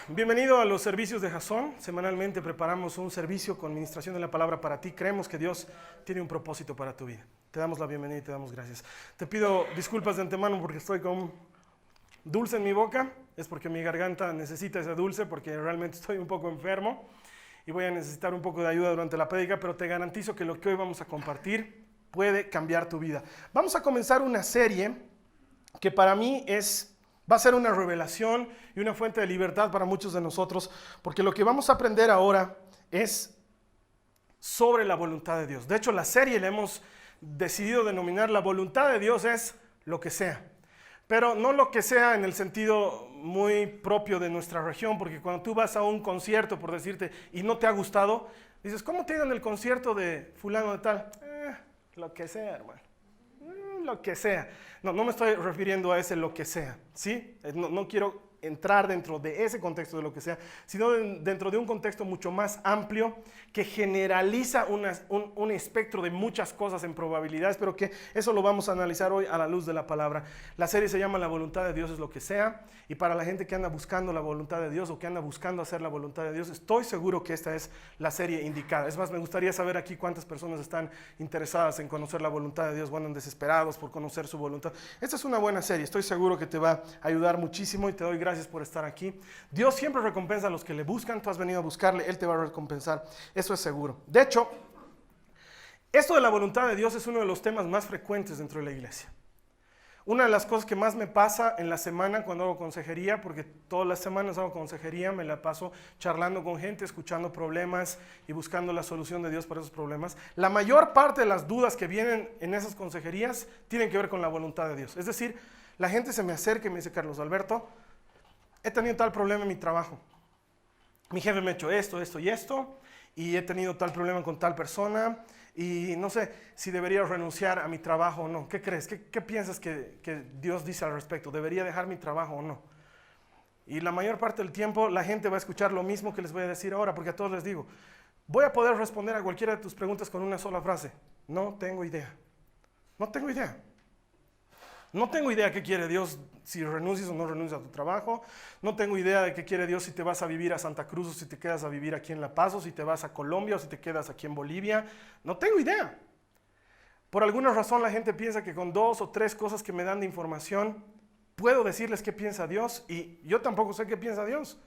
Bienvenido a los servicios de Jasón. Semanalmente preparamos un servicio con ministración de la palabra para ti. Creemos que Dios tiene un propósito para tu vida. Te damos la bienvenida y te damos gracias. Te pido disculpas de antemano porque estoy con dulce en mi boca. Es porque mi garganta necesita ese dulce porque realmente estoy un poco enfermo y voy a necesitar un poco de ayuda durante la prédica, pero te garantizo que lo que hoy vamos a compartir puede cambiar tu vida. Vamos a comenzar una serie que para mí va a ser una revelación y una fuente de libertad para muchos de nosotros, porque lo que vamos a aprender ahora es sobre la voluntad de Dios. De hecho, la serie la hemos decidido denominar La voluntad de Dios es lo que sea. Pero no lo que sea en el sentido muy propio de nuestra región, porque cuando tú vas a un concierto, por decirte, y no te ha gustado, dices, ¿cómo te ha ido en el concierto de fulano de tal? Lo que sea, hermano. Lo que sea. No me estoy refiriendo a ese lo que sea, ¿sí? No quiero entrar dentro de ese contexto de lo que sea, sino dentro de un contexto mucho más amplio que generaliza un espectro de muchas cosas en probabilidades, pero que eso lo vamos a analizar hoy a la luz de la palabra. La serie se llama La voluntad de Dios es lo que sea, y para la gente que anda buscando la voluntad de Dios o que anda buscando hacer la voluntad de Dios, estoy seguro que esta es la serie indicada. Es más, me gustaría saber aquí cuántas personas están interesadas en conocer la voluntad de Dios o andan desesperados por conocer su voluntad. Esta es una buena serie, estoy seguro que te va a ayudar muchísimo y te doy gracias por estar aquí. Dios siempre recompensa a los que le buscan. Tú has venido a buscarle, Él te va a recompensar, eso es seguro. De hecho, esto de la voluntad de Dios es uno de los temas más frecuentes dentro de la iglesia. Una de las cosas que más me pasa en la semana cuando hago consejería, porque todas las semanas hago consejería, me la paso charlando con gente, escuchando problemas y buscando la solución de Dios para esos problemas. La mayor parte de las dudas que vienen en esas consejerías tienen que ver con la voluntad de Dios. Es decir, la gente se me acerca y me dice, Carlos Alberto, he tenido tal problema en mi trabajo. Mi jefe me ha hecho esto, esto y esto, y he tenido tal problema con tal persona, y no sé si debería renunciar a mi trabajo o no. ¿Qué crees? ¿Qué piensas que Dios dice al respecto? ¿Debería dejar mi trabajo o no? Y la mayor parte del tiempo la gente va a escuchar lo mismo que les voy a decir ahora, porque a todos les digo, voy a poder responder a cualquiera de tus preguntas con una sola frase. No tengo idea. No tengo idea. No tengo idea qué quiere Dios si renuncias o no renuncias a tu trabajo. No tengo idea de qué quiere Dios si te vas a vivir a Santa Cruz o si te quedas a vivir aquí en La Paz o si te vas a Colombia o si te quedas aquí en Bolivia. No tengo idea. Por alguna razón la gente piensa que con 2 o 3 cosas que me dan de información puedo decirles qué piensa Dios y yo tampoco sé qué piensa Dios.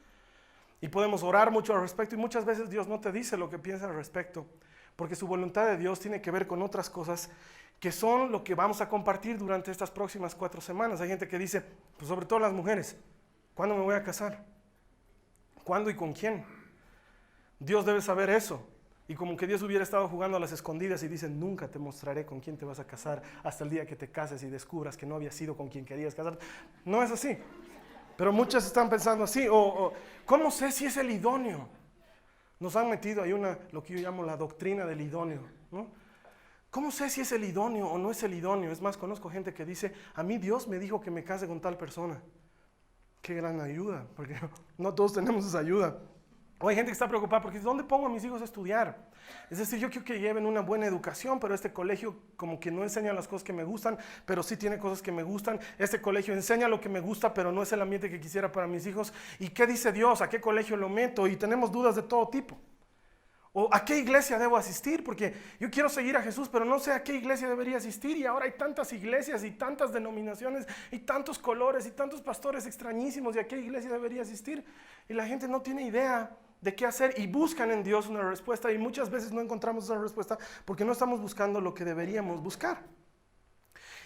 Y podemos orar mucho al respecto y muchas veces Dios no te dice lo que piensa al respecto, porque su voluntad de Dios tiene que ver con otras cosas que son lo que vamos a compartir durante estas próximas 4 semanas. Hay gente que dice, pues sobre todo las mujeres, ¿cuándo me voy a casar? ¿Cuándo y con quién? Dios debe saber eso. Y como que Dios hubiera estado jugando a las escondidas y dice, nunca te mostraré con quién te vas a casar hasta el día que te cases y descubras que no había sido con quien querías casarte. No es así. Pero muchas están pensando así. ¿Cómo sé si es el idóneo? Nos han metido ahí lo que yo llamo la doctrina del idóneo, ¿no? ¿Cómo sé si es el idóneo o no es el idóneo? Es más, conozco gente que dice, a mí Dios me dijo que me case con tal persona. Qué gran ayuda, porque no todos tenemos esa ayuda. O hay gente que está preocupada porque ¿dónde pongo a mis hijos a estudiar? Es decir, yo quiero que lleven una buena educación, pero este colegio como que no enseña las cosas que me gustan, pero sí tiene cosas que me gustan. Este colegio enseña lo que me gusta, pero no es el ambiente que quisiera para mis hijos. ¿Y qué dice Dios? ¿A qué colegio lo meto? Y tenemos dudas de todo tipo. ¿O a qué iglesia debo asistir? Porque yo quiero seguir a Jesús, pero no sé a qué iglesia debería asistir. Y ahora hay tantas iglesias y tantas denominaciones y tantos colores y tantos pastores extrañísimos. ¿Y a qué iglesia debería asistir? Y la gente no tiene idea de qué hacer y buscan en Dios una respuesta. Y muchas veces no encontramos esa respuesta porque no estamos buscando lo que deberíamos buscar.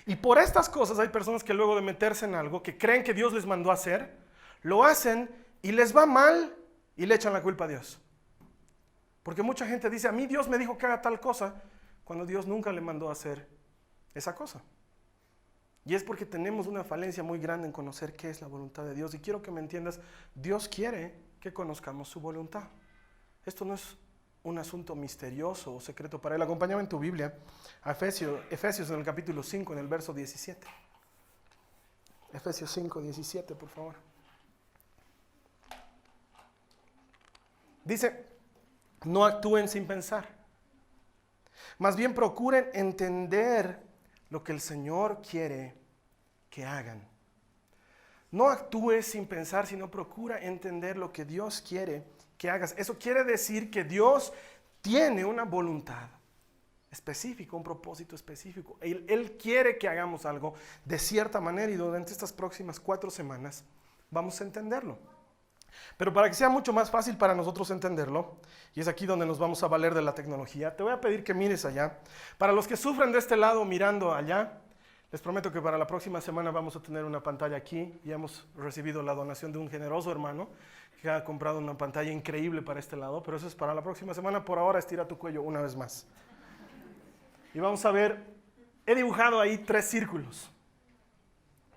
Y por estas cosas hay personas que luego de meterse en algo que creen que Dios les mandó a hacer, lo hacen y les va mal y le echan la culpa a Dios. Porque mucha gente dice, a mí Dios me dijo que haga tal cosa, cuando Dios nunca le mandó a hacer esa cosa. Y es porque tenemos una falencia muy grande en conocer qué es la voluntad de Dios. Y quiero que me entiendas, Dios quiere que conozcamos su voluntad. Esto no es un asunto misterioso o secreto para Él. Acompáñame en tu Biblia a Efesios en el capítulo 5, en el verso 17. Efesios 5, 17, por favor. Dice, no actúen sin pensar. Más bien procuren entender lo que el Señor quiere que hagan. No actúes sin pensar, sino procura entender lo que Dios quiere que hagas. Eso quiere decir que Dios tiene una voluntad específica, un propósito específico. Él quiere que hagamos algo de cierta manera y durante estas próximas 4 semanas vamos a entenderlo. Pero para que sea mucho más fácil para nosotros entenderlo, y es aquí donde nos vamos a valer de la tecnología, te voy a pedir que mires allá. Para los que sufren de este lado mirando allá, les prometo que para la próxima semana vamos a tener una pantalla aquí y hemos recibido la donación de un generoso hermano que ha comprado una pantalla increíble para este lado, pero eso es para la próxima semana. Por ahora estira tu cuello una vez más. Y vamos a ver, he dibujado ahí 3 círculos,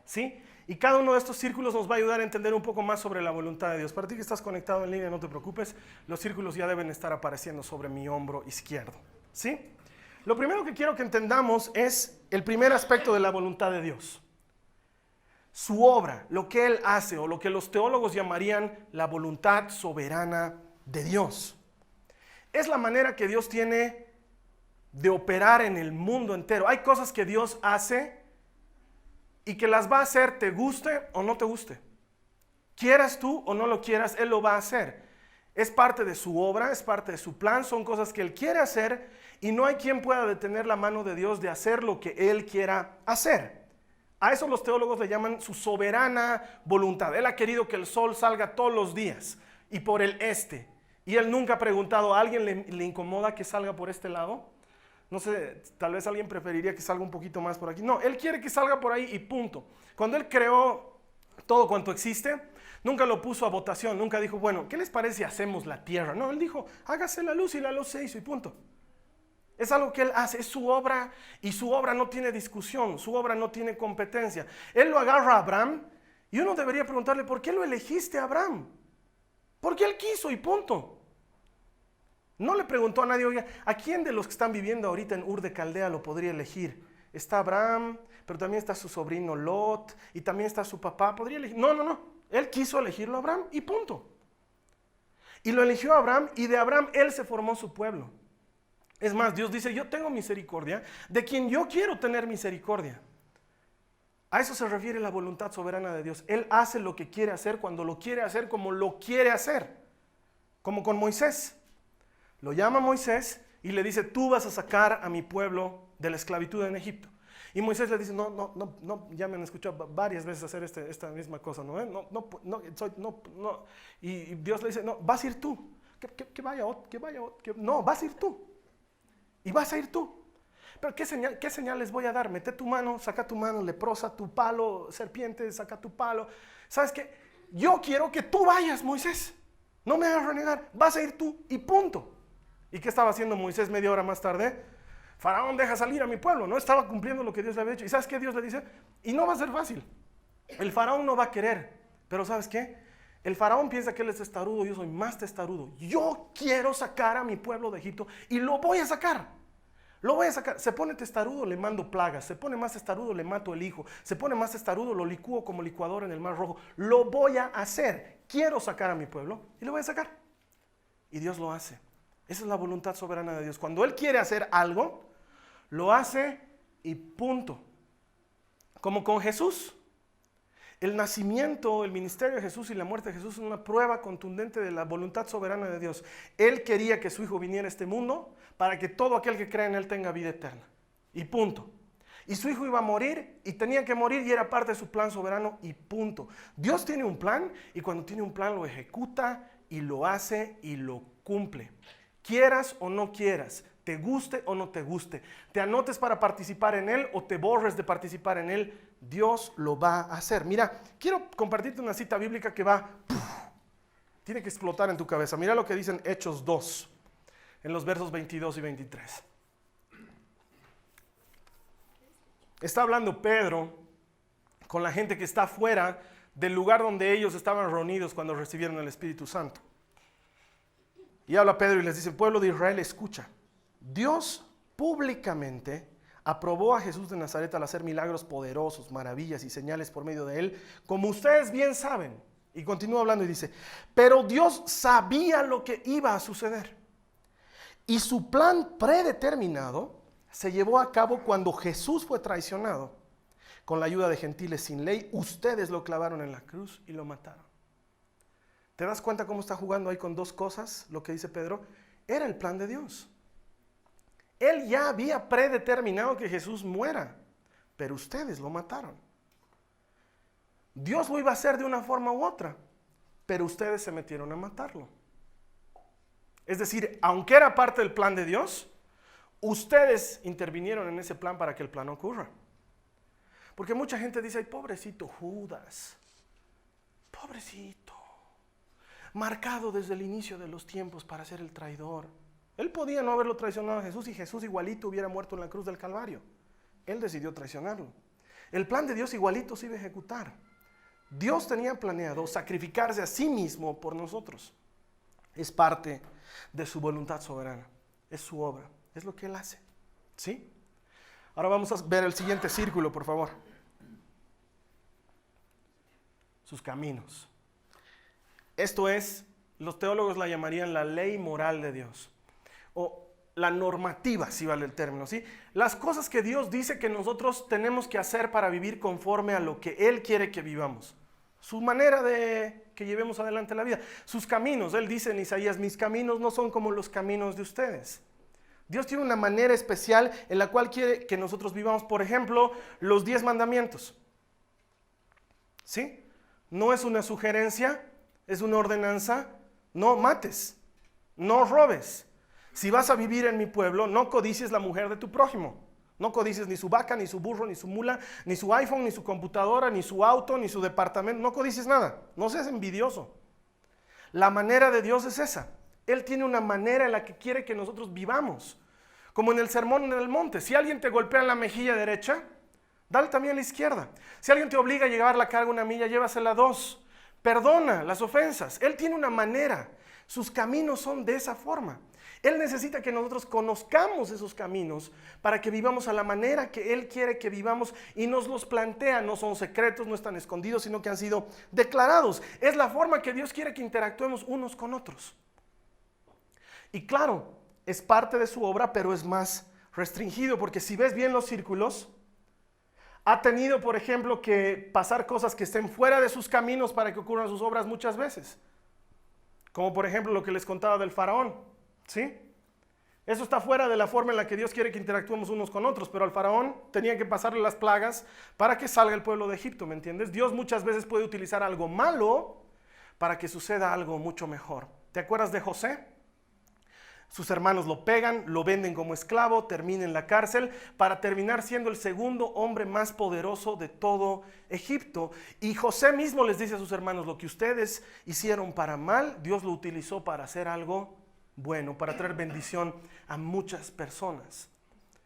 ¿sí? Y cada uno de estos círculos nos va a ayudar a entender un poco más sobre la voluntad de Dios. Para ti que estás conectado en línea, no te preocupes, los círculos ya deben estar apareciendo sobre mi hombro izquierdo, ¿sí? Lo primero que quiero que entendamos es el primer aspecto de la voluntad de Dios. Su obra, lo que Él hace, o lo que los teólogos llamarían la voluntad soberana de Dios. Es la manera que Dios tiene de operar en el mundo entero. Hay cosas que Dios hace y que las va a hacer te guste o no te guste. Quieras tú o no lo quieras, Él lo va a hacer. Es parte de su obra, es parte de su plan, son cosas que Él quiere hacer y no hay quien pueda detener la mano de Dios de hacer lo que Él quiera hacer. A eso los teólogos le llaman su soberana voluntad. Él ha querido que el sol salga todos los días y por el este. Y Él nunca ha preguntado, ¿a alguien le incomoda que salga por este lado? No sé, tal vez alguien preferiría que salga un poquito más por aquí. No, Él quiere que salga por ahí y punto. Cuando Él creó todo cuanto existe, nunca lo puso a votación, nunca dijo, bueno, ¿qué les parece si hacemos la tierra? No, Él dijo, hágase la luz y la luz se hizo y punto. Es algo que Él hace, es su obra y su obra no tiene discusión, su obra no tiene competencia. Él lo agarra a Abraham y uno debería preguntarle, ¿por qué lo elegiste a Abraham? Porque Él quiso y punto. No le preguntó a nadie, oiga, ¿a quién de los que están viviendo ahorita en Ur de Caldea lo podría elegir? Está Abraham, pero también está su sobrino Lot y también está su papá, podría elegir. No. Él quiso elegirlo a Abraham y punto. Y lo eligió a Abraham y de Abraham Él se formó su pueblo. Es más, Dios dice, yo tengo misericordia de quien yo quiero tener misericordia. A eso se refiere la voluntad soberana de Dios. Él hace lo que quiere hacer cuando lo quiere hacer como lo quiere hacer. Como con Moisés. Lo llama Moisés y le dice, tú vas a sacar a mi pueblo de la esclavitud en Egipto. Y Moisés le dice, no, ya me han escuchado varias veces hacer esta misma cosa, ¿no? Y Dios le dice, no, vas a ir tú. Que vaya otro. No, vas a ir tú. Y vas a ir tú. Pero ¿qué señal les voy a dar? Mete tu mano, saca tu mano leprosa, tu palo, serpiente, saca tu palo. ¿Sabes qué? Yo quiero que tú vayas, Moisés. No me hagas renegar. Vas a ir tú y punto. ¿Y qué estaba haciendo Moisés media hora más tarde? Faraón, deja salir a mi pueblo. No estaba cumpliendo lo que Dios le había hecho. ¿Y sabes qué Dios le dice? Y no va a ser fácil. El faraón no va a querer. Pero ¿sabes qué? El faraón piensa que él es testarudo, yo soy más testarudo. Yo quiero sacar a mi pueblo de Egipto y lo voy a sacar. Lo voy a sacar. Se pone testarudo, le mando plagas. Se pone más testarudo, le mato el hijo. Se pone más testarudo, lo licúo como licuador en el mar rojo. Lo voy a hacer. Quiero sacar a mi pueblo y lo voy a sacar. Y Dios lo hace. Esa es la voluntad soberana de Dios. Cuando Él quiere hacer algo, lo hace y punto. Como con Jesús. El nacimiento, el ministerio de Jesús y la muerte de Jesús es una prueba contundente de la voluntad soberana de Dios. Él quería que su Hijo viniera a este mundo para que todo aquel que cree en Él tenga vida eterna. Y punto. Y su Hijo iba a morir y tenía que morir y era parte de su plan soberano y punto. Dios tiene un plan y cuando tiene un plan lo ejecuta y lo hace y lo cumple. Quieras o no quieras, te guste o no te guste, te anotes para participar en Él o te borres de participar en Él, Dios lo va a hacer. Mira, quiero compartirte una cita bíblica que va, tiene que explotar en tu cabeza. Mira lo que dicen Hechos 2, en los versos 22 y 23. Está hablando Pedro con la gente que está fuera del lugar donde ellos estaban reunidos cuando recibieron el Espíritu Santo. Y habla Pedro y les dice, pueblo de Israel, escucha. Dios públicamente aprobó a Jesús de Nazaret al hacer milagros poderosos, maravillas y señales por medio de Él, como ustedes bien saben. Y continúa hablando y dice, pero Dios sabía lo que iba a suceder. Y su plan predeterminado se llevó a cabo cuando Jesús fue traicionado. con la ayuda de gentiles sin ley, ustedes lo clavaron en la cruz y lo mataron. ¿Te das cuenta cómo está jugando ahí con dos cosas? Lo que dice Pedro, era el plan de Dios. Él ya había predeterminado que Jesús muera, pero ustedes lo mataron. Dios lo iba a hacer de una forma u otra, pero ustedes se metieron a matarlo. Es decir, aunque era parte del plan de Dios, ustedes intervinieron en ese plan para que el plan ocurra. Porque mucha gente dice, ay, pobrecito Judas, pobrecito, marcado desde el inicio de los tiempos para ser el traidor. Él podía no haberlo traicionado a Jesús y Jesús igualito hubiera muerto en la cruz del Calvario. Él decidió traicionarlo. El plan de Dios igualito se iba a ejecutar. Dios tenía planeado sacrificarse a sí mismo por nosotros. Es parte de su voluntad soberana. Es su obra. Es lo que Él hace. ¿Sí? Ahora vamos a ver el siguiente círculo, por favor. Sus caminos. Esto es, los teólogos la llamarían la ley moral de Dios. O la normativa, si vale el término, ¿sí? Las cosas que Dios dice que nosotros tenemos que hacer para vivir conforme a lo que Él quiere que vivamos. Su manera de que llevemos adelante la vida. Sus caminos, Él dice en Isaías, mis caminos no son como los caminos de ustedes. Dios tiene una manera especial en la cual quiere que nosotros vivamos. Por ejemplo, los 10 mandamientos. ¿Sí? No es una sugerencia, es una ordenanza. No mates, no robes. Si vas a vivir en mi pueblo, no codicies la mujer de tu prójimo. No codicies ni su vaca, ni su burro, ni su mula, ni su iPhone, ni su computadora, ni su auto, ni su departamento. No codicies nada. No seas envidioso. La manera de Dios es esa. Él tiene una manera en la que quiere que nosotros vivamos. Como en el sermón en el monte. Si alguien te golpea en la mejilla derecha, dale también a la izquierda. Si alguien te obliga a llevar la carga una milla, llévasela 2. Perdona las ofensas. Él tiene una manera. Sus caminos son de esa forma. Él necesita que nosotros conozcamos esos caminos para que vivamos a la manera que Él quiere que vivamos y nos los plantea. No son secretos, no están escondidos, sino que han sido declarados. Es la forma que Dios quiere que interactuemos unos con otros. Y claro, es parte de su obra, pero es más restringido, porque si ves bien los círculos, ha tenido, por ejemplo, que pasar cosas que estén fuera de sus caminos para que ocurran sus obras muchas veces. Como por ejemplo lo que les contaba del faraón, ¿sí? Eso está fuera de la forma en la que Dios quiere que interactuemos unos con otros, pero al faraón tenía que pasarle las plagas para que salga el pueblo de Egipto, ¿me entiendes? Dios muchas veces puede utilizar algo malo para que suceda algo mucho mejor. ¿Te acuerdas de José? Sus hermanos lo pegan, lo venden como esclavo, termina en la cárcel para terminar siendo el segundo hombre más poderoso de todo Egipto. Y José mismo les dice a sus hermanos, lo que ustedes hicieron para mal, Dios lo utilizó para hacer algo bueno, para traer bendición a muchas personas.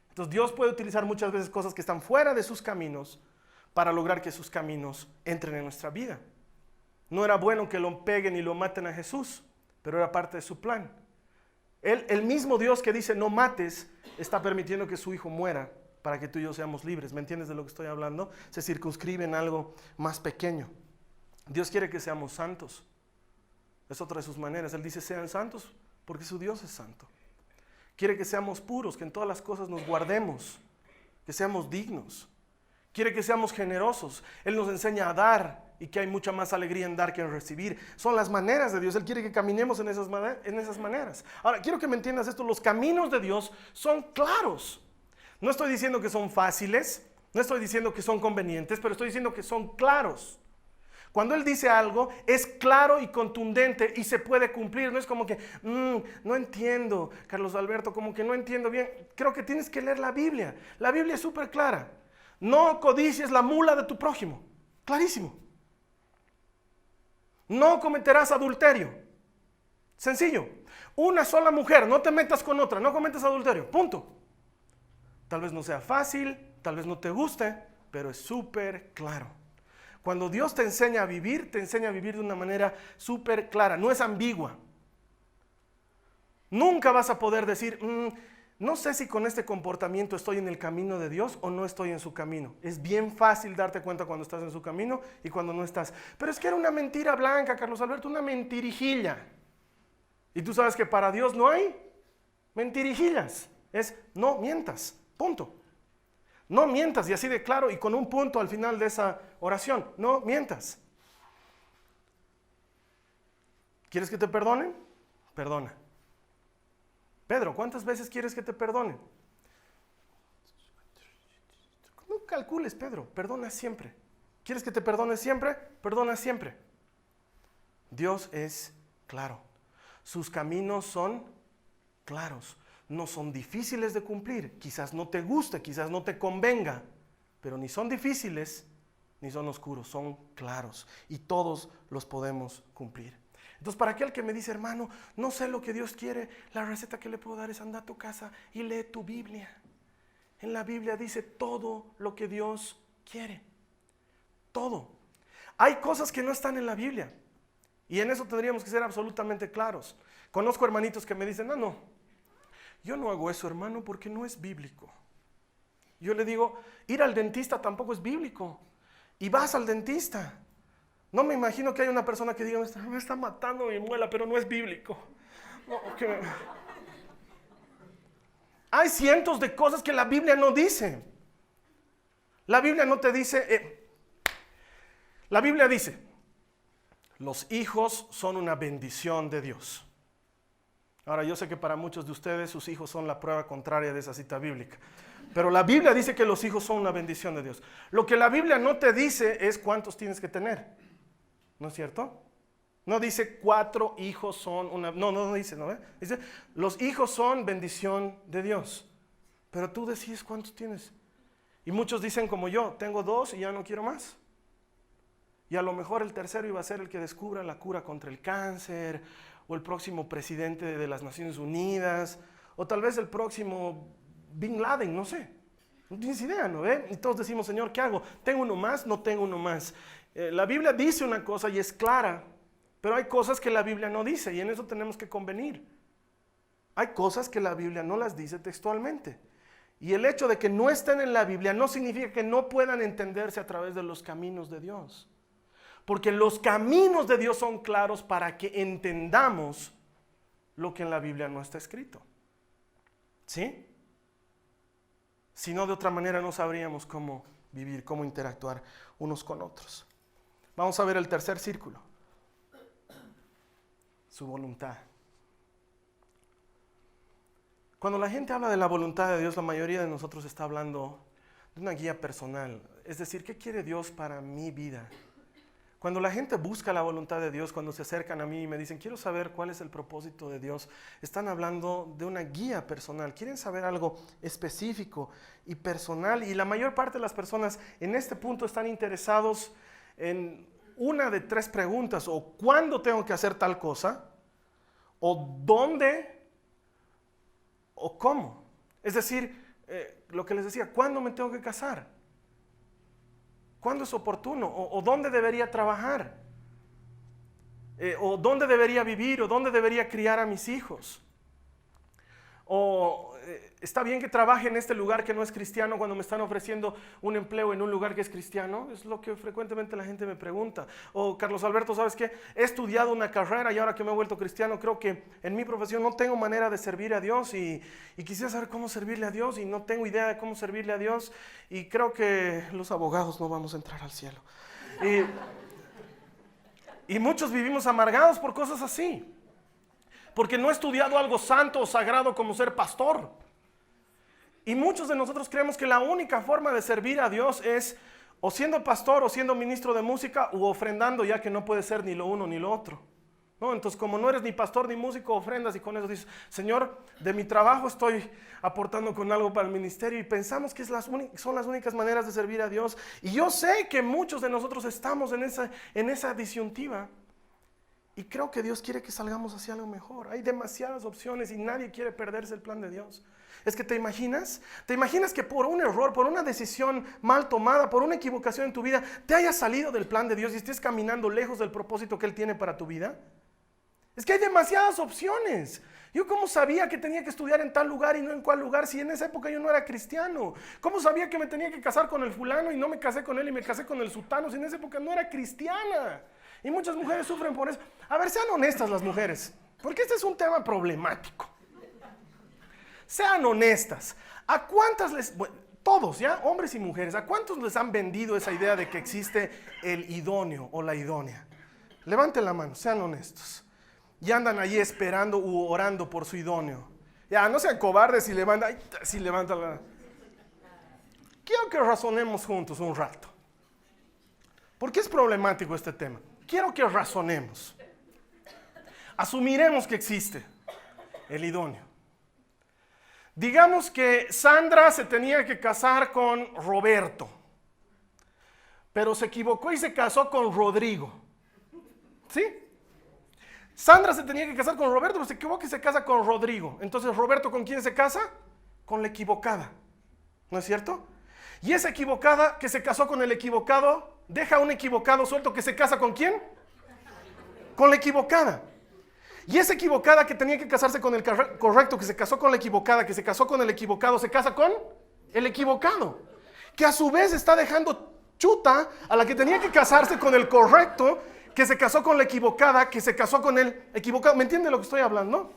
Entonces Dios puede utilizar muchas veces cosas que están fuera de sus caminos para lograr que sus caminos entren en nuestra vida. No era bueno que lo peguen y lo maten a Jesús, pero era parte de su plan. El mismo Dios que dice no mates, está permitiendo que su hijo muera para que tú y yo seamos libres. ¿Me entiendes de lo que estoy hablando? Se circunscribe en algo más pequeño. Dios quiere que seamos santos. Es otra de sus maneras. Él dice sean santos porque su Dios es santo. Quiere que seamos puros, que en todas las cosas nos guardemos, que seamos dignos. Quiere que seamos generosos. Él nos enseña a dar y que hay mucha más alegría en dar que en recibir. Son las maneras de Dios. Él quiere que caminemos en esas maneras. Ahora, quiero que me entiendas esto. Los caminos de Dios son claros. No estoy diciendo que son fáciles, no estoy diciendo que son convenientes, pero estoy diciendo que son claros. Cuando Él dice algo, es claro y contundente y se puede cumplir. No es como que, no entiendo, Carlos Alberto, como que no entiendo bien. Creo que tienes que leer la Biblia. La Biblia es súper clara. No codicies la mula de tu prójimo. Clarísimo. No cometerás adulterio. Sencillo. Una sola mujer, no te metas con otra, no cometas adulterio. Punto. Tal vez no sea fácil, tal vez no te guste, pero es súper claro. Cuando Dios te enseña a vivir de una manera súper clara, no es ambigua. Nunca vas a poder decir, no sé si con este comportamiento estoy en el camino de Dios o no estoy en su camino. Es bien fácil darte cuenta cuando estás en su camino y cuando no estás. Pero es que era una mentira blanca, Carlos Alberto, una mentirijilla. Y tú sabes que para Dios no hay mentirijillas. Es no mientas, punto. No mientas, y así de claro, y con un punto al final de esa oración. No mientas. ¿Quieres que te perdonen? Perdona. Pedro, ¿cuántas veces quieres que te perdonen? No calcules, Pedro, perdona siempre. ¿Quieres que te perdone siempre? Perdona siempre. Dios es claro. Sus caminos son claros. No son difíciles de cumplir. Quizás no te guste, quizás no te convenga, pero ni son difíciles ni son oscuros, son claros y todos los podemos cumplir. Entonces, para aquel que me dice, hermano, no sé lo que Dios quiere, la receta que le puedo dar es anda a tu casa y lee tu Biblia. En la Biblia dice todo lo que Dios quiere. Todo. Hay cosas que no están en la Biblia y en eso tendríamos que ser absolutamente claros. Conozco hermanitos que me dicen, no, yo no hago eso, hermano, porque no es bíblico. Yo le digo, ir al dentista tampoco es bíblico. Y vas al dentista. No me imagino que haya una persona que diga, me está matando mi muela, pero no es bíblico. No, Hay cientos de cosas que la Biblia no dice. La Biblia no te dice, la Biblia dice, los hijos son una bendición de Dios. Ahora, yo sé que para muchos de ustedes sus hijos son la prueba contraria de esa cita bíblica. Pero la Biblia dice que los hijos son una bendición de Dios. Lo que la Biblia no te dice es cuántos tienes que tener. ¿No es cierto? No dice 4 hijos son una... No dice, ¿no? Dice, los hijos son bendición de Dios. Pero tú decides cuántos tienes. Y muchos dicen como yo, tengo 2 y ya no quiero más. Y a lo mejor el tercero iba a ser el que descubra la cura contra el cáncer, o el próximo presidente de las Naciones Unidas, o tal vez el próximo Bin Laden, no sé. No tienes idea, ¿no ve? Y todos decimos, Señor, ¿qué hago? ¿Tengo uno más? No tengo uno más. La Biblia dice una cosa y es clara, pero hay cosas que la Biblia no dice y en eso tenemos que convenir. Hay cosas que la Biblia no las dice textualmente. Y el hecho de que no estén en la Biblia no significa que no puedan entenderse a través de los caminos de Dios. Porque los caminos de Dios son claros para que entendamos lo que en la Biblia no está escrito. ¿Sí? Si no, de otra manera no sabríamos cómo vivir, cómo interactuar unos con otros. Vamos a ver el tercer círculo. Su voluntad. Cuando la gente habla de la voluntad de Dios, la mayoría de nosotros está hablando de una guía personal. Es decir, ¿qué quiere Dios para mi vida? Cuando la gente busca la voluntad de Dios, cuando se acercan a mí y me dicen, quiero saber cuál es el propósito de Dios, están hablando de una guía personal. Quieren saber algo específico y personal. Y la mayor parte de las personas en este punto están interesados en una de 3 preguntas: o cuándo tengo que hacer tal cosa, o dónde, o cómo. Es decir, lo que les decía, ¿cuándo me tengo que casar? ¿Cuándo es oportuno? ¿O dónde debería trabajar? ¿O dónde debería vivir? ¿O dónde debería criar a mis hijos? ¿O está bien que trabaje en este lugar que no es cristiano cuando me están ofreciendo un empleo en un lugar que es cristiano? Es lo que frecuentemente la gente me pregunta. O Carlos Alberto, ¿sabes qué? He estudiado una carrera y ahora que me he vuelto cristiano creo que en mi profesión no tengo manera de servir a Dios y quisiera saber cómo servirle a Dios y no tengo idea de cómo servirle a Dios y creo que los abogados no vamos a entrar al cielo. Y muchos vivimos amargados por cosas así. Porque no he estudiado algo santo o sagrado como ser pastor. Y muchos de nosotros creemos que la única forma de servir a Dios es o siendo pastor o siendo ministro de música u ofrendando, ya que no puede ser ni lo uno ni lo otro. ¿No? Entonces, como no eres ni pastor ni músico, ofrendas y con eso dices, Señor, de mi trabajo estoy aportando con algo para el ministerio, y pensamos que son las únicas maneras de servir a Dios. Y yo sé que muchos de nosotros estamos en esa disyuntiva. Y creo que Dios quiere que salgamos hacia algo mejor. Hay demasiadas opciones y nadie quiere perderse el plan de Dios. Es que ¿te imaginas que por un error, por una decisión mal tomada, por una equivocación en tu vida, te hayas salido del plan de Dios y estés caminando lejos del propósito que Él tiene para tu vida? Es que hay demasiadas opciones. Yo cómo sabía que tenía que estudiar en tal lugar y no en cuál lugar si en esa época yo no era cristiano. ¿Cómo sabía que me tenía que casar con el fulano y no me casé con él y me casé con el sutano si en esa época no era cristiana? Y muchas mujeres sufren por eso. A ver, sean honestas las mujeres, porque este es un tema problemático. Sean honestas. ¿A cuántas les... Bueno, todos, ¿ya? Hombres y mujeres, ¿a cuántos les han vendido esa idea de que existe el idóneo o la idónea? Levanten la mano, sean honestos. Y andan ahí esperando u orando por su idóneo. Ya, no sean cobardes y levantan la... Quiero que razonemos juntos un rato. ¿Por qué es problemático este tema? Quiero que razonemos. Asumiremos que existe el idóneo. Digamos que Sandra se tenía que casar con Roberto, pero se equivocó y se casó con Rodrigo. ¿Sí? Sandra se tenía que casar con Roberto, pero se equivoca y se casa con Rodrigo. Entonces, ¿Roberto con quién se casa? Con la equivocada. ¿No es cierto? Y esa equivocada que se casó con el equivocado, deja a un equivocado suelto que se casa ¿con quién? Con la equivocada. Y esa equivocada que tenía que casarse con el correcto, que se casó con la equivocada, que se casó con el equivocado, se casa con el equivocado. Que a su vez está dejando chuta a la que tenía que casarse con el correcto, que se casó con la equivocada, que se casó con el equivocado. ¿Me entiende lo que estoy hablando?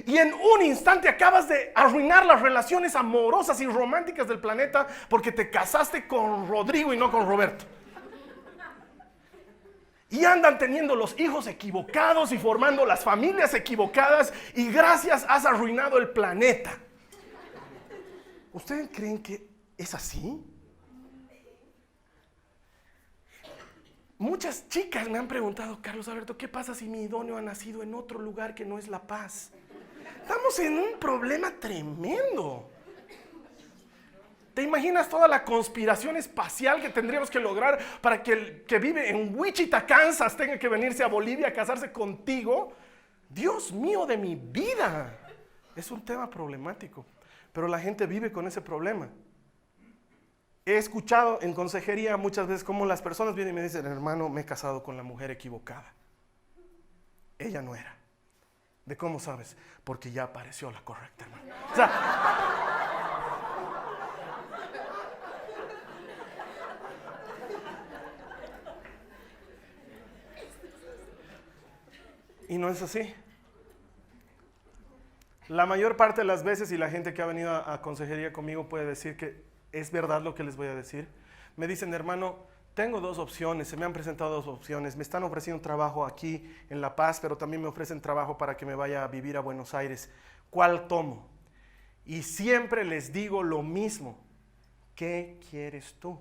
Y en un instante acabas de arruinar las relaciones amorosas y románticas del planeta porque te casaste con Rodrigo y no con Roberto. Y andan teniendo los hijos equivocados y formando las familias equivocadas y gracias has arruinado el planeta. ¿Ustedes creen que es así? Muchas chicas me han preguntado, Carlos Alberto, ¿qué pasa si mi idóneo ha nacido en otro lugar que no es La Paz? Estamos en un problema tremendo. ¿Te imaginas toda la conspiración espacial que tendríamos que lograr para que el que vive en Wichita, Kansas, tenga que venirse a Bolivia a casarse contigo? Dios mío de mi vida. Es un tema problemático, pero la gente vive con ese problema. He escuchado en consejería muchas veces cómo las personas vienen y me dicen, hermano, me he casado con la mujer equivocada. Ella no era. ¿De cómo sabes? Porque ya apareció la correcta, hermano. O sea, y no es así. La mayor parte de las veces, y la gente que ha venido a consejería conmigo puede decir que es verdad lo que les voy a decir. Me dicen, hermano, tengo dos opciones, se me han presentado dos opciones. Me están ofreciendo trabajo aquí en La Paz, pero también me ofrecen trabajo para que me vaya a vivir a Buenos Aires. ¿Cuál tomo? Y siempre les digo lo mismo. ¿Qué quieres tú?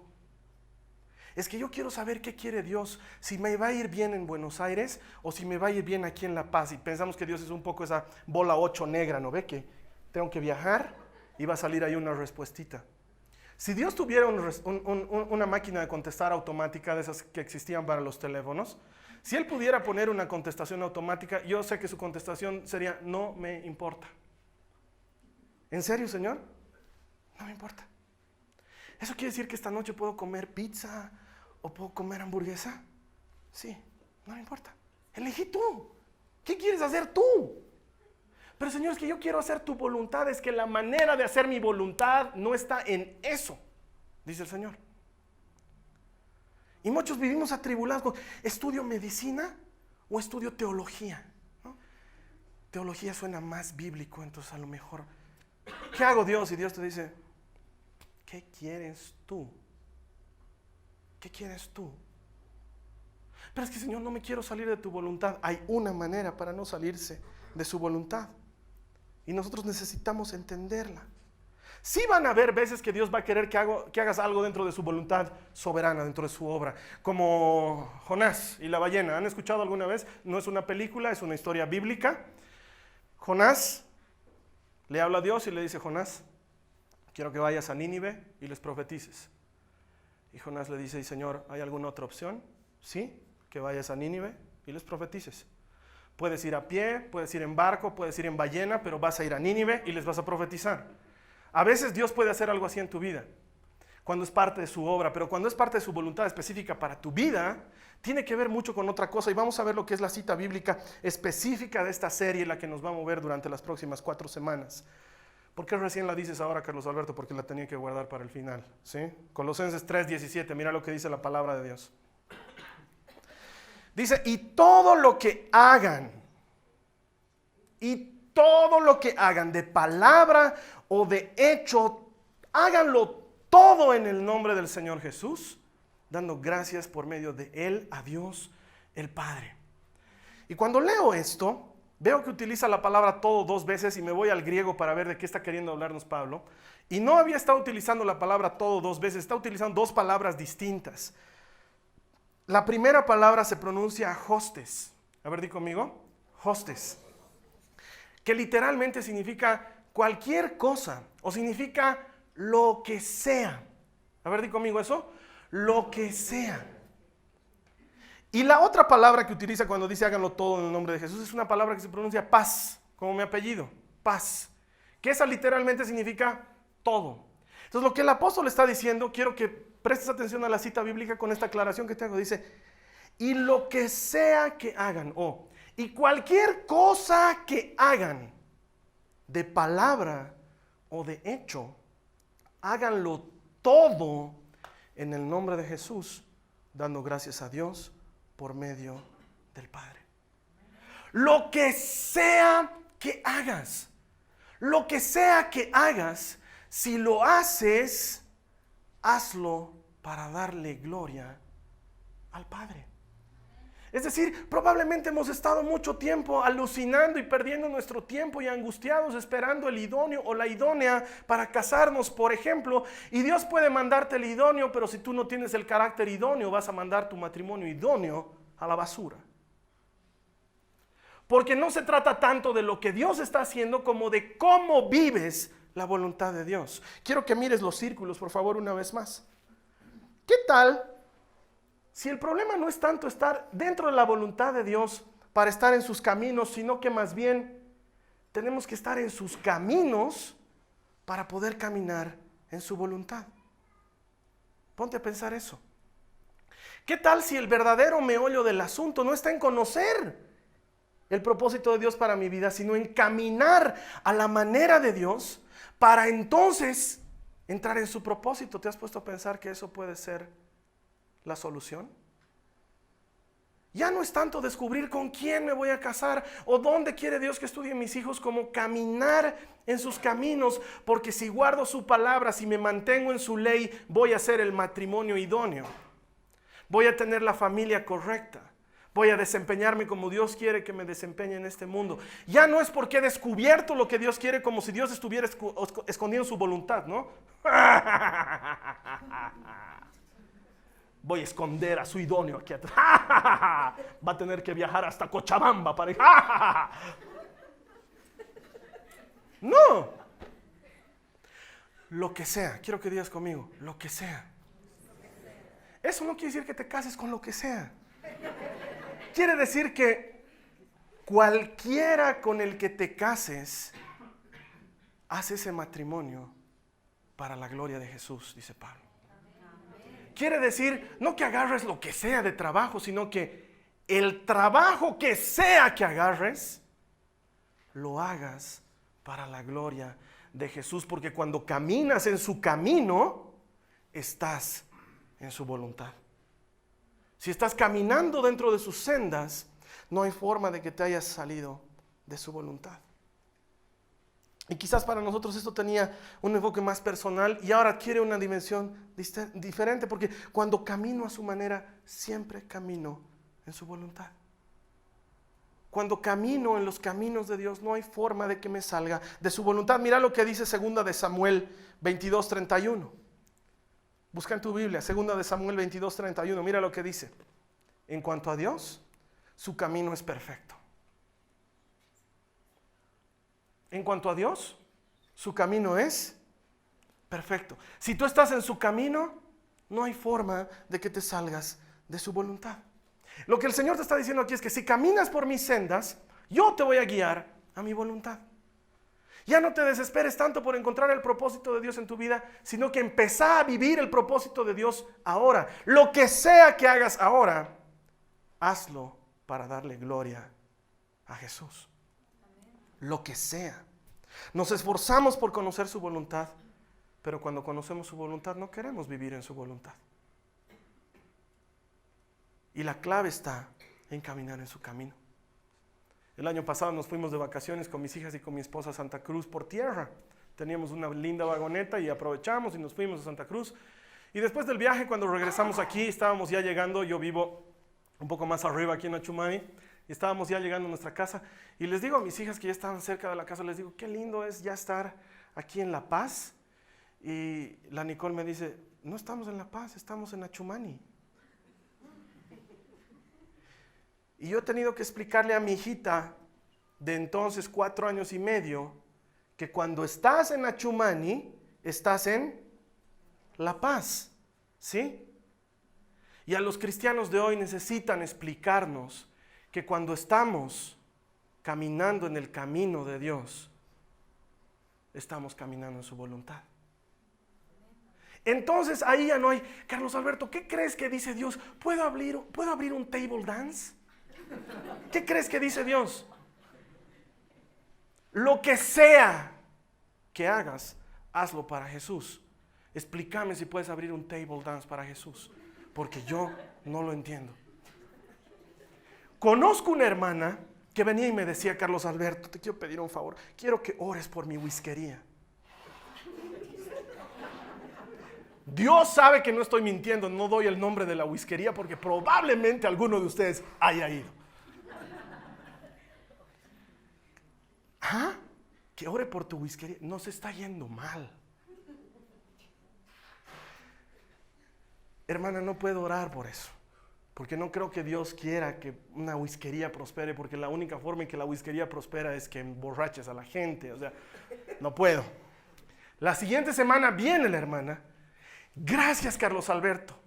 Es que yo quiero saber qué quiere Dios, si me va a ir bien en Buenos Aires o si me va a ir bien aquí en La Paz. Y pensamos que Dios es un poco esa bola 8 negra, ¿no ve? Que tengo que viajar y va a salir ahí una respuestita. Si Dios tuviera una máquina de contestar automática de esas que existían para los teléfonos, si Él pudiera poner una contestación automática, yo sé que su contestación sería, no me importa. ¿En serio, Señor? No me importa. ¿Eso quiere decir que esta noche puedo comer pizza o puedo comer hamburguesa? Sí, no me importa. Elegí tú. ¿Qué quieres hacer tú? Pero Señor, es que yo quiero hacer tu voluntad. Es que la manera de hacer mi voluntad no está en eso, dice el Señor. Y muchos vivimos atribulados con, ¿estudio medicina o estudio teología? ¿No? Teología suena más bíblico, entonces a lo mejor, ¿qué hago Dios? Y Dios te dice, ¿qué quieres tú? ¿Qué quieres tú? Pero es que Señor, no me quiero salir de tu voluntad. Hay una manera para no salirse de su voluntad. Y nosotros necesitamos entenderla. Sí van a haber veces que Dios va a querer que hagas algo dentro de su voluntad soberana, dentro de su obra. Como Jonás y la ballena. ¿Han escuchado alguna vez? No es una película, es una historia bíblica. Jonás le habla a Dios y le dice, Jonás, quiero que vayas a Nínive y les profetices. Y Jonás le dice, Señor, ¿hay alguna otra opción? Sí, que vayas a Nínive y les profetices. Puedes ir a pie, puedes ir en barco, puedes ir en ballena, pero vas a ir a Nínive y les vas a profetizar. A veces Dios puede hacer algo así en tu vida, cuando es parte de su obra, pero cuando es parte de su voluntad específica para tu vida, tiene que ver mucho con otra cosa. Y vamos a ver lo que es la cita bíblica específica de esta serie, la que nos va a mover durante las próximas 4 semanas. ¿Por qué recién la dices ahora, Carlos Alberto? Porque la tenía que guardar para el final, ¿sí? Colosenses 3:17, mira lo que dice la palabra de Dios. Dice, y todo lo que hagan de palabra o de hecho, háganlo todo en el nombre del Señor Jesús, dando gracias por medio de Él a Dios el Padre. Y cuando leo esto, veo que utiliza la palabra todo 2 veces y me voy al griego para ver de qué está queriendo hablarnos Pablo. Y no había estado utilizando la palabra todo 2 veces, está utilizando 2 palabras distintas. La primera palabra se pronuncia hostes. A ver, di conmigo, hostes. Que literalmente significa cualquier cosa o significa lo que sea. A ver, di conmigo eso, lo que sea. Y la otra palabra que utiliza cuando dice háganlo todo en el nombre de Jesús es una palabra que se pronuncia paz, como mi apellido, paz. Que esa literalmente significa todo. Entonces lo que el apóstol está diciendo, quiero que prestes atención a la cita bíblica con esta aclaración que te hago. Dice, y lo que sea que hagan, y cualquier cosa que hagan, de palabra o de hecho, háganlo todo en el nombre de Jesús, dando gracias a Dios por medio del Padre. Lo que sea que hagas, lo que sea que hagas, si lo haces, hazlo para darle gloria al Padre. Es decir, probablemente hemos estado mucho tiempo alucinando y perdiendo nuestro tiempo y angustiados esperando el idóneo o la idónea para casarnos, por ejemplo. Y Dios puede mandarte el idóneo, pero si tú no tienes el carácter idóneo, vas a mandar tu matrimonio idóneo a la basura. Porque no se trata tanto de lo que Dios está haciendo como de cómo vives la voluntad de Dios. Quiero que mires los círculos, por favor, una vez más. ¿Qué tal si el problema no es tanto estar dentro de la voluntad de Dios para estar en sus caminos, sino que más bien tenemos que estar en sus caminos para poder caminar en su voluntad? Ponte a pensar eso. ¿Qué tal si el verdadero meollo del asunto no está en conocer el propósito de Dios para mi vida, sino en caminar a la manera de Dios para entonces entrar en su propósito? ¿Te has puesto a pensar que eso puede ser la solución? Ya no es tanto descubrir con quién me voy a casar o dónde quiere Dios que estudien mis hijos, como caminar en sus caminos, porque si guardo su palabra, si me mantengo en su ley, voy a ser el matrimonio idóneo, voy a tener la familia correcta, voy a desempeñarme como Dios quiere que me desempeñe en este mundo. Ya no es porque he descubierto lo que Dios quiere, como si Dios estuviera escondiendo su voluntad, ¿no? Voy a esconder a su idóneo aquí atrás. Va a tener que viajar hasta Cochabamba para... No. Lo que sea. Quiero que digas conmigo, lo que sea. Eso no quiere decir que te cases con lo que sea. Quiere decir que cualquiera con el que te cases, haz ese matrimonio para la gloria de Jesús, dice Pablo. Quiere decir, no que agarres lo que sea de trabajo, sino que el trabajo que sea que agarres, lo hagas para la gloria de Jesús. Porque cuando caminas en su camino, estás en su voluntad. Si estás caminando dentro de sus sendas, no hay forma de que te hayas salido de su voluntad. Y quizás para nosotros esto tenía un enfoque más personal y ahora adquiere una dimensión diferente, porque cuando camino a su manera, siempre camino en su voluntad. Cuando camino en los caminos de Dios, no hay forma de que me salga de su voluntad. Mira lo que dice 2 de Samuel 22:31. Busca en tu Biblia, 2 de Samuel 22:31. Mira lo que dice. En cuanto a Dios, su camino es perfecto. En cuanto a Dios, su camino es perfecto. Si tú estás en su camino, no hay forma de que te salgas de su voluntad. Lo que el Señor te está diciendo aquí es que si caminas por mis sendas, yo te voy a guiar a mi voluntad. Ya no te desesperes tanto por encontrar el propósito de Dios en tu vida, sino que empezá a vivir el propósito de Dios ahora. Lo que sea que hagas ahora, hazlo para darle gloria a Jesús. Lo que sea. Nos esforzamos por conocer su voluntad, pero cuando conocemos su voluntad no queremos vivir en su voluntad. Y la clave está en caminar en su camino. El año pasado nos fuimos de vacaciones con mis hijas y con mi esposa a Santa Cruz por tierra. Teníamos una linda vagoneta y aprovechamos y nos fuimos a Santa Cruz. Y después del viaje, cuando regresamos aquí, estábamos ya llegando, yo vivo un poco más arriba aquí en Achumani, y estábamos ya llegando a nuestra casa, y les digo a mis hijas que ya estaban cerca de la casa, les digo, qué lindo es ya estar aquí en La Paz. Y la Nicole me dice, no estamos en La Paz, estamos en Achumani. Y yo he tenido que explicarle a mi hijita de entonces 4 años y medio que cuando estás en Achumani, estás en La Paz, ¿sí? Y a los cristianos de hoy necesitan explicarnos que cuando estamos caminando en el camino de Dios, estamos caminando en su voluntad. Entonces ahí ya no hay, Carlos Alberto, ¿qué crees que dice Dios? ¿Puedo abrir un table dance? ¿Qué crees que dice Dios? Lo que sea que hagas, hazlo para Jesús. Explícame si puedes abrir un table dance para Jesús, porque yo no lo entiendo. Conozco una hermana que venía y me decía, Carlos Alberto, te quiero pedir un favor, quiero que ores por mi whiskería. Dios sabe que no estoy mintiendo, no doy el nombre de la whiskería porque probablemente alguno de ustedes haya ido. ¿Ah? Que ore por tu whiskería. Nos está yendo mal. Hermana, no puedo orar por eso, porque no creo que Dios quiera que una whiskería prospere, porque la única forma en que la whiskería prospera es que emborraches a la gente. O sea, no puedo. La siguiente semana viene la hermana. Gracias, Carlos Alberto.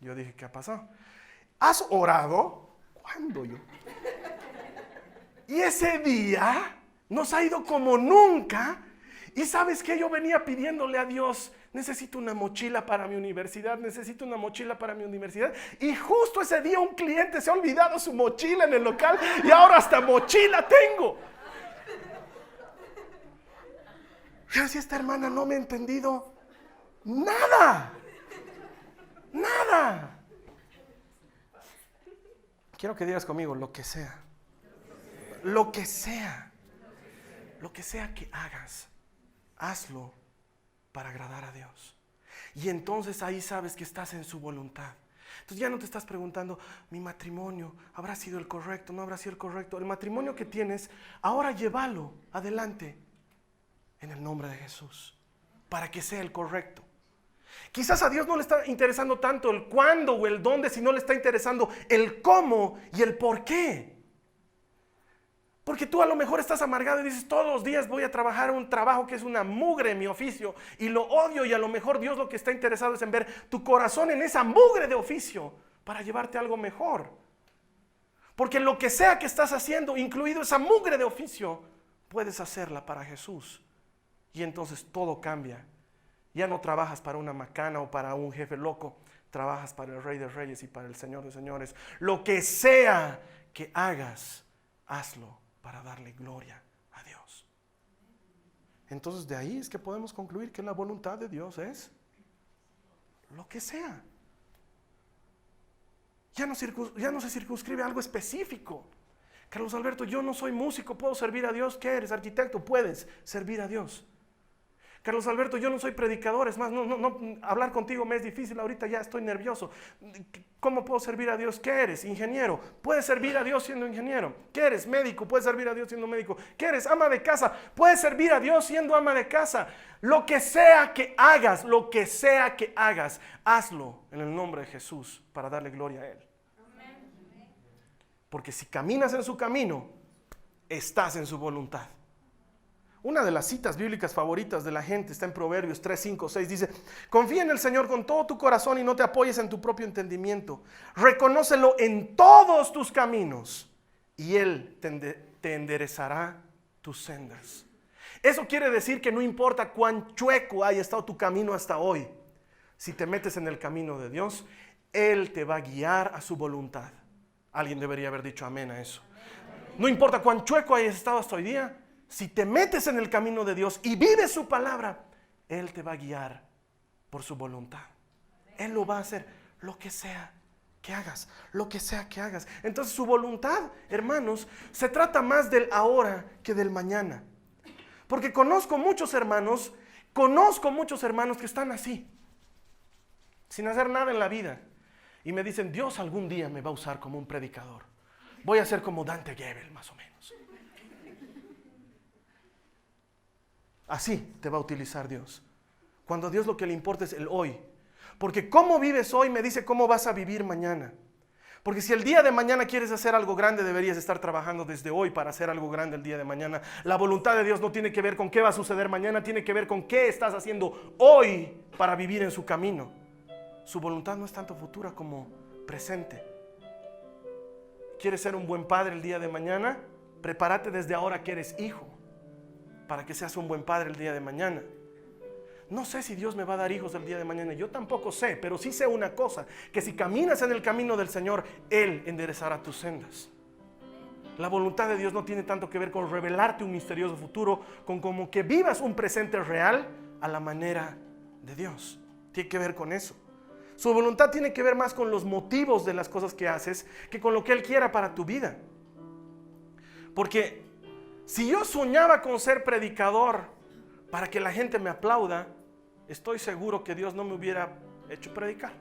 Yo dije, ¿qué ha pasado? ¿Has orado? ¿Cuándo yo? Y ese día nos ha ido como nunca. Y ¿sabes qué? Yo venía pidiéndole a Dios, necesito una mochila para mi universidad, necesito una mochila para mi universidad. Y justo ese día un cliente se ha olvidado su mochila en el local y ahora hasta mochila tengo. Yo decía, esta hermana no me ha entendido nada. Nada. Quiero que digas conmigo, lo que sea. Lo que sea. Lo que sea que hagas, hazlo para agradar a Dios. Y entonces ahí sabes que estás en su voluntad. Entonces ya no te estás preguntando, mi matrimonio, ¿habrá sido el correcto? ¿No habrá sido el correcto? El matrimonio que tienes, ahora llévalo adelante en el nombre de Jesús, para que sea el correcto. Quizás a Dios no le está interesando tanto el cuándo o el dónde, sino le está interesando el cómo y el por qué. Porque tú a lo mejor estás amargado y dices, todos los días voy a trabajar un trabajo que es una mugre en mi oficio y lo odio, y a lo mejor Dios lo que está interesado es en ver tu corazón en esa mugre de oficio para llevarte a algo mejor. Porque lo que sea que estás haciendo, incluido esa mugre de oficio, puedes hacerla para Jesús. Y entonces todo cambia. Ya no trabajas para una macana o para un jefe loco, trabajas para el Rey de Reyes y para el Señor de Señores. Lo que sea que hagas, hazlo para darle gloria a Dios. Entonces de ahí es que podemos concluir que la voluntad de Dios es lo que sea. Ya no se circunscribe a algo específico. Carlos Alberto, yo no soy músico, ¿puedo servir a Dios? ¿Qué eres? Arquitecto, puedes servir a Dios. Carlos Alberto, yo no soy predicador, es más, no, hablar contigo me es difícil, ahorita ya estoy nervioso. ¿Cómo puedo servir a Dios? ¿Qué eres? Ingeniero, puedes servir a Dios siendo ingeniero. ¿Qué eres? Médico, puedes servir a Dios siendo médico. ¿Qué eres? Ama de casa, puedes servir a Dios siendo ama de casa. Lo que sea que hagas, hazlo en el nombre de Jesús para darle gloria a Él. Porque si caminas en su camino, estás en su voluntad. Una de las citas bíblicas favoritas de la gente está en Proverbios 3, 5, 6. Dice, confía en el Señor con todo tu corazón y no te apoyes en tu propio entendimiento. Reconócelo en todos tus caminos y Él te enderezará tus sendas. Eso quiere decir que no importa cuán chueco haya estado tu camino hasta hoy, si te metes en el camino de Dios, Él te va a guiar a su voluntad. Alguien debería haber dicho amén a eso. No importa cuán chueco hayas estado hasta hoy día, si te metes en el camino de Dios y vives su palabra, Él te va a guiar por su voluntad. Él lo va a hacer, lo que sea que hagas, lo que sea que hagas. Entonces su voluntad, hermanos, se trata más del ahora que del mañana. Porque conozco muchos hermanos que están así, sin hacer nada en la vida. Y me dicen, Dios algún día me va a usar como un predicador. Voy a ser como Dante Gebel, más o menos. Así te va a utilizar Dios. Cuando a Dios lo que le importa es el hoy. Porque cómo vives hoy me dice cómo vas a vivir mañana. Porque si el día de mañana quieres hacer algo grande, deberías estar trabajando desde hoy para hacer algo grande el día de mañana. La voluntad de Dios no tiene que ver con qué va a suceder mañana, tiene que ver con qué estás haciendo hoy para vivir en su camino. Su voluntad no es tanto futura como presente. ¿Quieres ser un buen padre el día de mañana? Prepárate desde ahora que eres hijo, para que seas un buen padre el día de mañana. No sé si Dios me va a dar hijos el día de mañana, yo tampoco sé, pero sí sé una cosa, que si caminas en el camino del Señor, Él enderezará tus sendas. La voluntad de Dios no tiene tanto que ver con revelarte un misterioso futuro, con como que vivas un presente real a la manera de Dios. Tiene que ver con eso. Su voluntad tiene que ver más con los motivos de las cosas que haces que con lo que Él quiera para tu vida. Porque si yo soñaba con ser predicador para que la gente me aplauda, estoy seguro que Dios no me hubiera hecho predicar.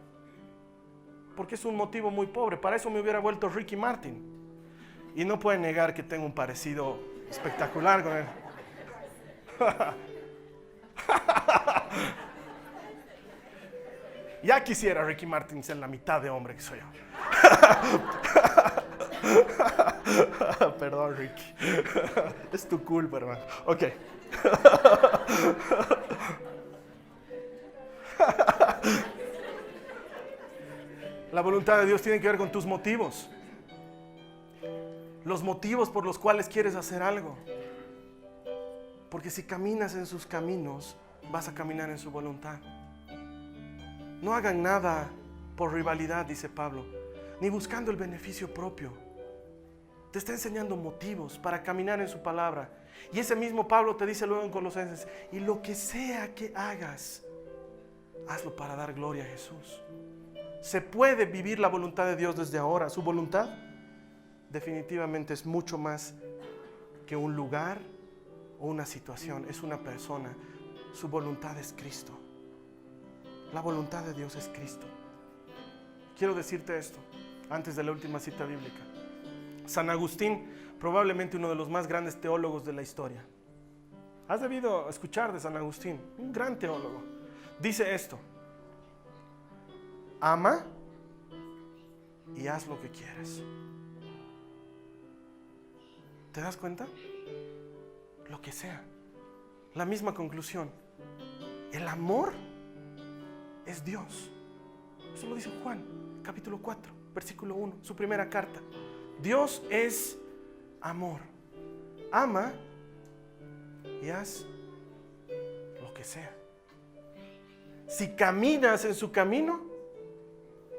Porque es un motivo muy pobre. Para eso me hubiera vuelto Ricky Martin. Y no pueden negar que tengo un parecido espectacular con él. Ya quisiera Ricky Martin ser la mitad de hombre que soy yo. Perdón, Ricky. Es tu culpa, hermano. Ok. La voluntad de Dios tiene que ver con tus motivos. Los motivos por los cuales quieres hacer algo. Porque si caminas en sus caminos, vas a caminar en su voluntad. No hagan nada por rivalidad, dice Pablo, ni buscando el beneficio propio. Te está enseñando motivos para caminar en su palabra. Y ese mismo Pablo te dice luego en Colosenses, y lo que sea que hagas, hazlo para dar gloria a Jesús. Se puede vivir la voluntad de Dios desde ahora. Su voluntad definitivamente es mucho más que un lugar o una situación. Es una persona. Su voluntad es Cristo. La voluntad de Dios es Cristo. Quiero decirte esto antes de la última cita bíblica. San Agustín, probablemente uno de los más grandes teólogos de la historia. Has debido escuchar de San Agustín, un gran teólogo. Dice esto: ama y haz lo que quieres. ¿Te das cuenta? Lo que sea. La misma conclusión. El amor es Dios. Eso lo dice Juan, capítulo 4, versículo 1, su primera carta. Dios es amor. Ama y haz lo que sea. Si caminas en su camino,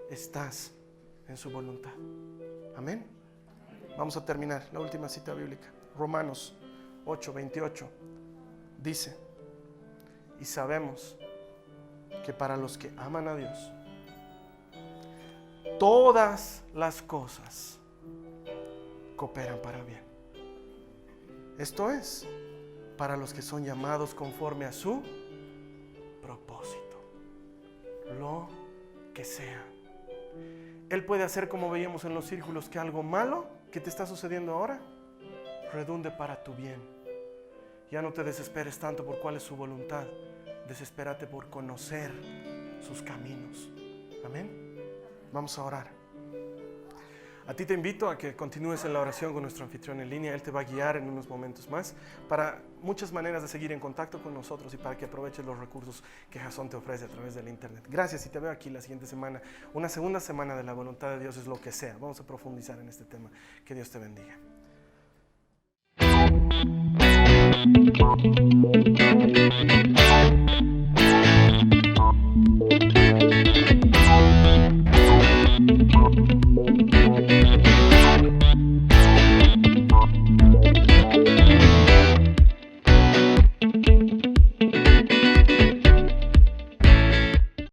estás en su voluntad. Amén. Vamos a terminar la última cita bíblica. Romanos 8:28 dice: y sabemos que para los que aman a Dios, todas las cosas cooperan para bien. Esto es, para los que son llamados conforme a su propósito. Lo que sea. Él puede hacer, como veíamos en los círculos, que algo malo que te está sucediendo ahora redunde para tu bien. Ya no te desesperes tanto por cuál es su voluntad. Desespérate por conocer sus caminos. Amén. Vamos a orar. A ti te invito a que continúes en la oración con nuestro anfitrión en línea. Él te va a guiar en unos momentos más para muchas maneras de seguir en contacto con nosotros y para que aproveches los recursos que Jasón te ofrece a través del internet. Gracias, y te veo aquí la siguiente semana. Una segunda semana de la voluntad de Dios es lo que sea. Vamos a profundizar en este tema. Que Dios te bendiga.